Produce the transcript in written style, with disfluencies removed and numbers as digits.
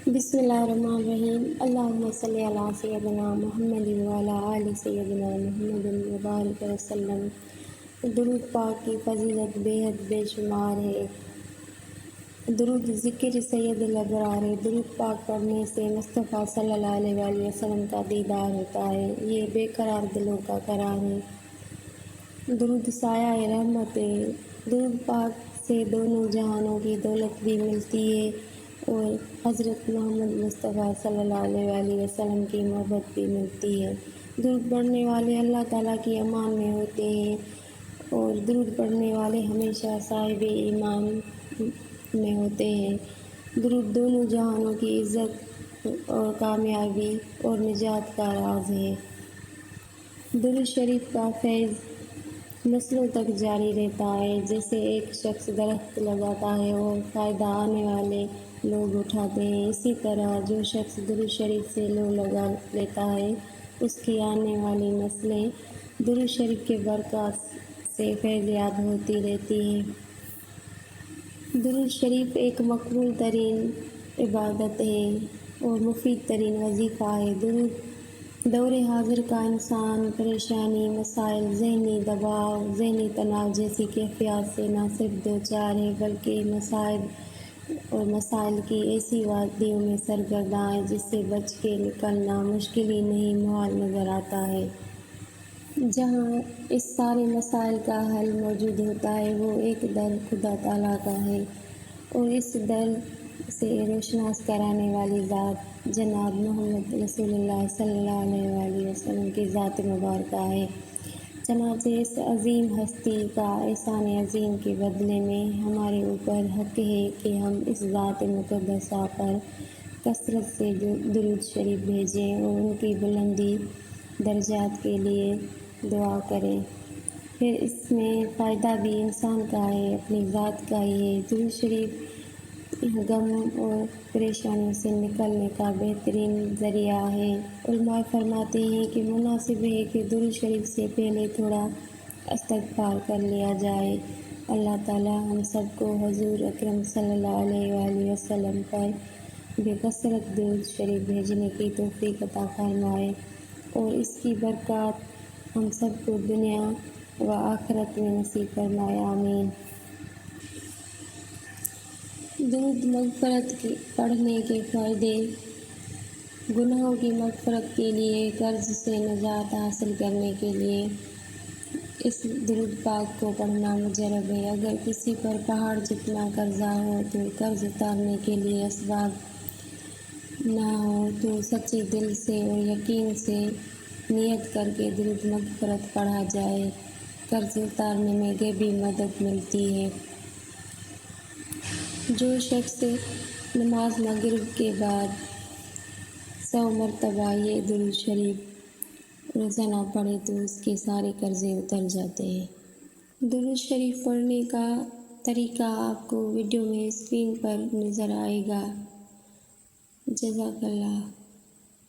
بسم اللہ الرحمن الرحیم۔ اللہم صلی علی سیدنا محمد وعلی آل سیدنا محمد وبارک وسلم۔ درود پاک کی فضیلت بے حد بے شمار ہے۔ درود ذکر سید الابرار ہے۔ درود پاک پڑھنے سے مصطفیٰ صلی اللہ علیہ وآلہ وسلم کا دیدار ہوتا ہے، یہ بے قرار دلوں کا قرار ہے۔ درود سایہ رحمت ہے۔ درود پاک سے دونوں جہانوں کی دولت بھی ملتی ہے اور حضرت محمد مصطفیٰ صلی اللہ علیہ وآلہ وسلم کی محبت بھی ملتی ہے۔ درود پڑھنے والے اللہ تعالیٰ کی امان میں ہوتے ہیں اور درود پڑھنے والے ہمیشہ صاحب ایمان میں ہوتے ہیں۔ درود دونوں جہانوں کی عزت اور کامیابی اور نجات کا راز ہے۔ درود شریف کا فیض نسلوں تک جاری رہتا ہے۔ جیسے ایک شخص درخت لگاتا ہے اور فائدہ آنے والے لوگ اٹھاتے ہیں، اسی طرح جو شخص درود شریف سے لو لگا لیتا ہے اس کی آنے والی نسلیں درود شریف کے برکات سے فیض یاب ہوتی رہتی ہیں۔ درود شریف ایک مقبول ترین عبادت ہے اور مفید ترین وظیفہ ہے۔ درود دور حاضر کا انسان پریشانی، مسائل، ذہنی دباؤ، ذہنی تناؤ جیسی کیفیات سے نہ صرف دوچار ہے بلکہ مصائب اور مسائل کی ایسی وادیوں میں سرگرداں ہے جس سے بچ کے نکلنا مشکل ہی نہیں محال نظر آتا ہے۔ جہاں اس سارے مسائل کا حل موجود ہوتا ہے وہ ایک در خدا تعالیٰ کا ہے اور اس در سے روشناس کرانے والی ذات جناب محمد رسول اللہ صلی اللہ علیہ وآلہ وسلم کی ذات مبارکہ ہے۔ چنانچہ اس عظیم ہستی کا احسان عظیم کے بدلے میں ہمارے اوپر حق ہے کہ ہم اس ذات مقدسہ پر کثرت سے درود شریف بھیجیں اور ان کی بلندی درجات کے لیے دعا کریں۔ پھر اس میں فائدہ بھی انسان کا ہے، اپنی ذات کا ہی ہے۔ درود شریف غم اور پریشانیوں سے نکلنے کا بہترین ذریعہ ہے۔ علماء فرماتے ہیں کہ مناسب ہے کہ درود شریف سے پہلے تھوڑا استغفار کر لیا جائے۔ اللہ تعالیٰ ہم سب کو حضور اکرم صلی اللہ علیہ وآلہ وسلم پر بے کثرت درود شریف بھیجنے کی توفیق عطا فرمائے اور اس کی برکات ہم سب کو دنیا و آخرت میں نصیب فرمائے، آمین۔ درود مغفرت پڑھنے کے فائدے: گناہوں کی مغفرت کے لیے، قرض سے نجات حاصل کرنے کے لیے اس درود پاک کو پڑھنا مجرب ہے۔ اگر کسی پر پہاڑ جتنا قرضہ ہو تو قرض اتارنے کے لیے اسباب نہ ہو تو سچے دل سے اور یقین سے نیت کر کے درود مغفرت پڑھا جائے، قرض اتارنے میں غیبی مدد ملتی ہے۔ جو شخص نماز مغرب کے بعد 100 مرتبہ یہ درود شریف روزانہ پڑھے تو اس کے سارے قرضے اتر جاتے ہیں۔ درود شریف پڑھنے کا طریقہ آپ کو ویڈیو میں اسکرین پر نظر آئے گا۔ جزاک اللہ۔